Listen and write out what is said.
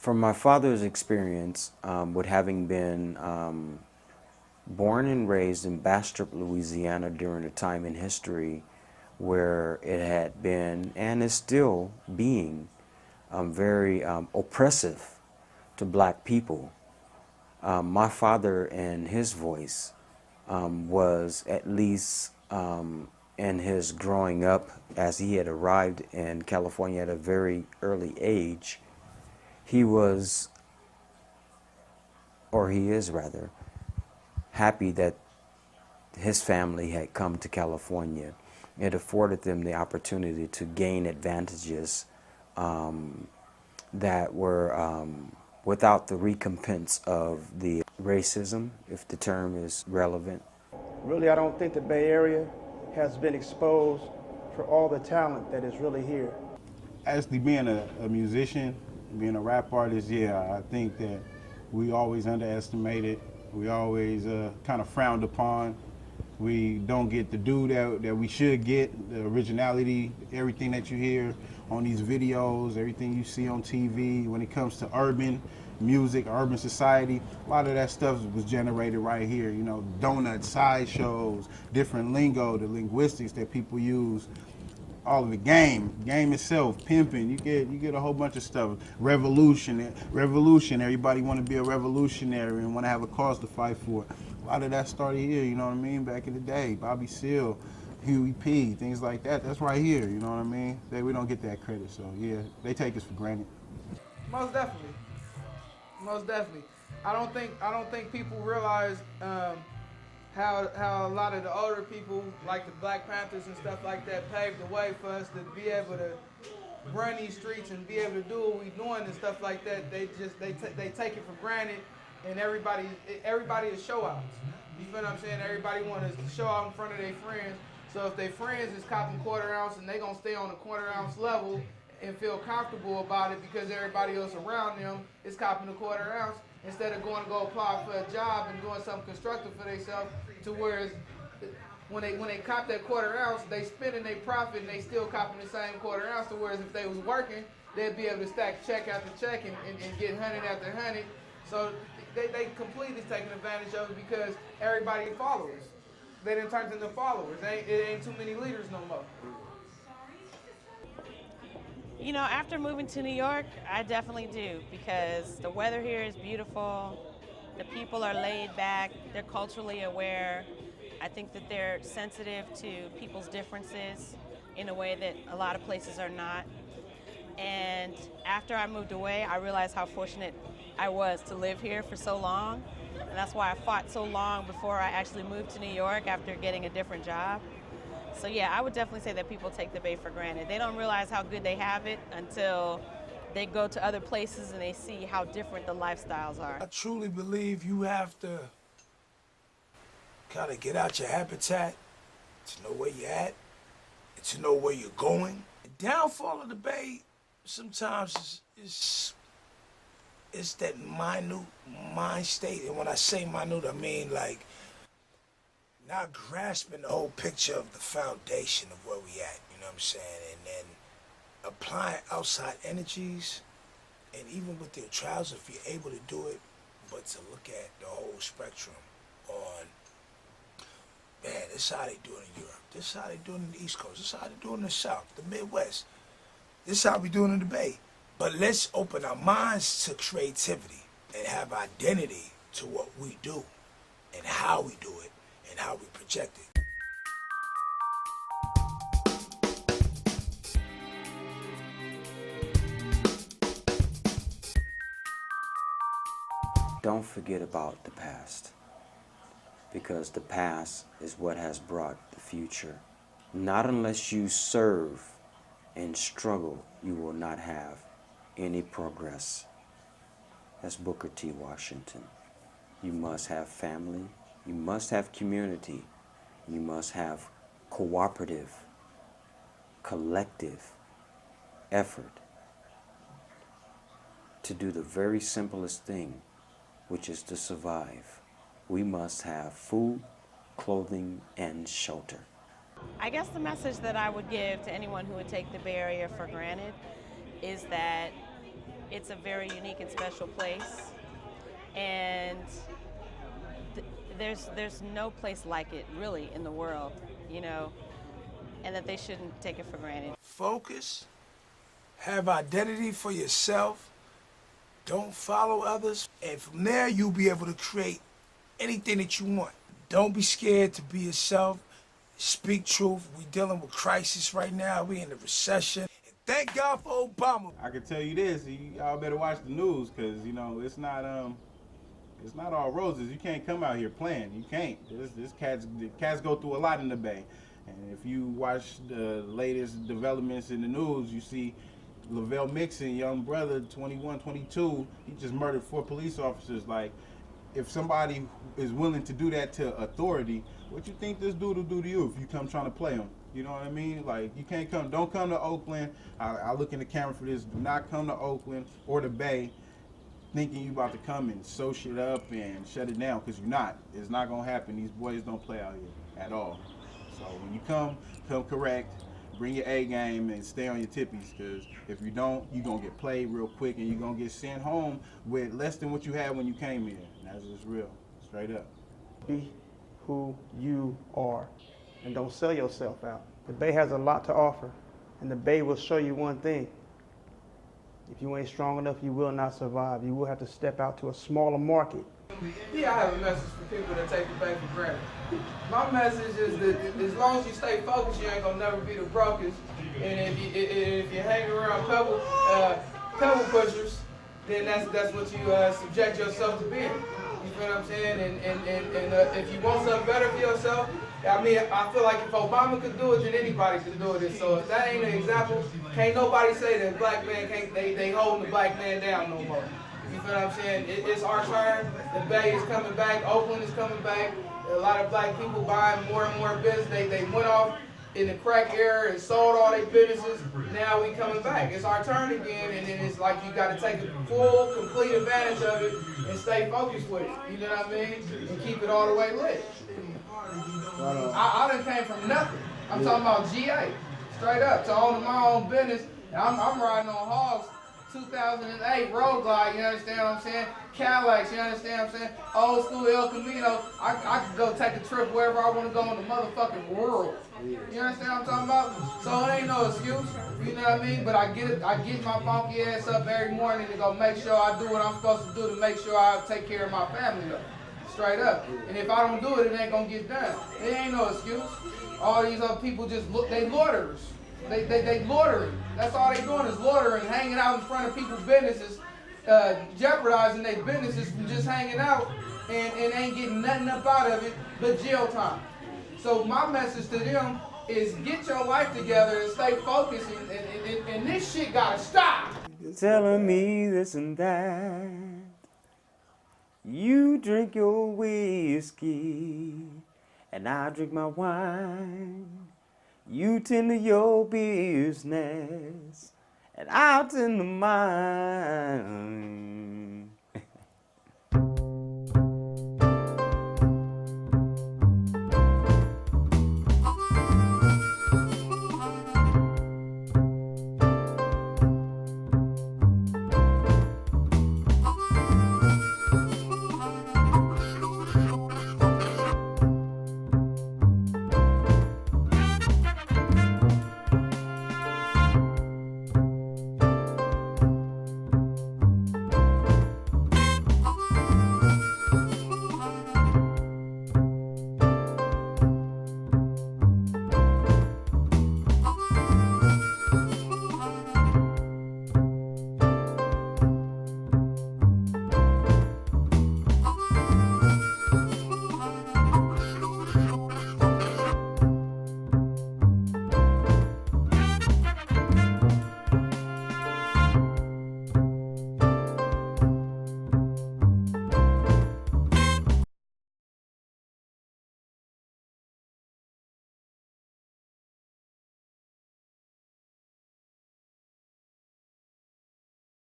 From my father's experience, with having been born and raised in Bastrop, Louisiana during a time in history where it had been and is still being very oppressive to black people. My father and his voice was at least in his growing up, as he had arrived in California at a very early age, he was, or he is rather, happy that his family had come to California. It afforded them the opportunity to gain advantages that were without the recompense of the racism, if the term is relevant. Really, I don't think the Bay Area has been exposed for all the talent that is really here. Actually, being a musician, being a rap artist, yeah, I think that we always underestimated. We always kind of frowned upon. We don't get the due that we should get, the originality, everything that you hear on these videos, everything you see on TV when it comes to urban music, urban society. A lot of that stuff was generated right here, you know, donut sideshows, different lingo, the linguistics that people use. All of the game itself, pimping, you get a whole bunch of stuff. Revolution, everybody want to be a revolutionary and want to have a cause to fight for. A lot of that started here, you know what I mean, back in the day. Bobby Seale, Huey P, things like that, that's right here, you know what I mean? We don't get that credit, so yeah, they take us for granted. Most definitely. Most definitely. I don't think people realize how a lot of the older people, like the Black Panthers and stuff like that, paved the way for us to be able to run these streets and be able to do what we doing and stuff like that. They take it for granted, and everybody is show outs. You feel what I'm saying? Everybody wants to show out in front of their friends. So if their friends is copping quarter ounce and they gonna stay on the quarter ounce level and feel comfortable about it because everybody else around them is copping a quarter ounce, instead of going to go apply for a job and doing something constructive for themselves, to whereas when they cop that quarter ounce, they spending their profit and they still copping the same quarter ounce, to whereas if they was working, they'd be able to stack check after check and get hundred after hundred. So they completely taking advantage of it because everybody followers. They done turned into followers. It ain't too many leaders no more. You know, after moving to New York, I definitely do, because the weather here is beautiful, the people are laid back, they're culturally aware. I think that they're sensitive to people's differences in a way that a lot of places are not. And after I moved away, I realized how fortunate I was to live here for so long. And that's why I fought so long before I actually moved to New York after getting a different job. So yeah, I would definitely say that people take the Bay for granted. They don't realize how good they have it until they go to other places and they see how different the lifestyles are. I truly believe you have to kind of get out your habitat to know where you're at and to know where you're going. The downfall of the Bay sometimes is that minute mind state. And when I say minute, I mean like not grasping the whole picture of the foundation of where we at, you know what I'm saying? And then applying outside energies, and even with your trials, if you're able to do it, but to look at the whole spectrum on, man, this is how they do it in Europe, this is how they do it in the East Coast, this is how they do it in the South, the Midwest, this is how we do it in the Bay. But let's open our minds to creativity and have identity to what we do and how we do it and how we project it. Don't forget about the past, because the past is what has brought the future. Not unless you serve and struggle, you will not have any progress. That's Booker T. Washington. You must have family, you must have community, you must have cooperative, collective effort to do the very simplest thing, which is to survive. We must have food, clothing, and shelter. I guess the message that I would give to anyone who would take the Bay Area for granted is that it's a very unique and special place, and there's no place like it really in the world, you know, and that they shouldn't take it for granted. Focus, have identity for yourself, don't follow others, and from there you'll be able to create anything that you want. Don't be scared to be yourself. Speak truth. We dealing with crisis right now. We in a recession. And thank God for Obama. I can tell you this, y'all better watch the news, because, you know, it's not all roses. You can't come out here playing. You can't. The cats go through a lot in the Bay. And if you watch the latest developments in the news, you see Lavelle Mixon, young brother, 21, 22, he just murdered 4 police officers. Like, if somebody is willing to do that to authority, what you think this dude will do to you if you come trying to play him? You know what I mean? Like, you can't come, don't come to Oakland. I look in the camera for this. Do not come to Oakland or the Bay thinking you about to come and sew shit up and shut it down, because you're not. It's not going to happen. These boys don't play out here at all. So when you come correct, bring your A game and stay on your tippies, because if you don't, you're going to get played real quick and you're going to get sent home with less than what you had when you came here. And that's just real, straight up. Be who you are and don't sell yourself out. The Bay has a lot to offer, and the Bay will show you one thing. If you ain't strong enough, you will not survive. You will have to step out to a smaller market. Yeah, I have a message for people that take the Bay for granted. My message is that as long as you stay focused, you ain't gonna never be the brokest. And if you hang around pebble pushers, then that's what you subject yourself to being. You feel what I'm saying? And if you want something better for yourself, I mean, I feel like if Obama could do it, then anybody could do it. So if that ain't an example, can't nobody say that black man can't. They holding the black man down no more. You feel what I'm saying? It's our turn. The Bay is coming back. Oakland is coming back. A lot of black people buying more and more business. They went off in the crack era and sold all their businesses. Now we coming back. It's our turn again, and then it's like you got to take full, complete advantage of it and stay focused with it. You know what I mean? And keep it all the way lit. I done came from nothing. I'm talking about GA, straight up, to owning my own business. And I'm riding on hogs. 2008 Road Glide, you understand what I'm saying? Cadillacs, you understand what I'm saying? Old school El Camino. I could go take a trip wherever I want to go in the motherfucking world. You understand what I'm talking about? So it ain't no excuse, you know what I mean? But I get my funky ass up every morning to go make sure I do what I'm supposed to do to make sure I take care of my family up. Straight up. And if I don't do it, it ain't gonna get done. It ain't no excuse. All these other people just look, they loiterers. They loitering. That's all they doing is loitering, hanging out in front of people's businesses, jeopardizing their businesses from just hanging out and ain't getting nothing up out of it but jail time. So my message to them is get your life together and stay focused, and this shit gotta stop. Telling me this and that. You drink your whiskey, and I drink my wine. You tend to your business, and I'll tend to mine.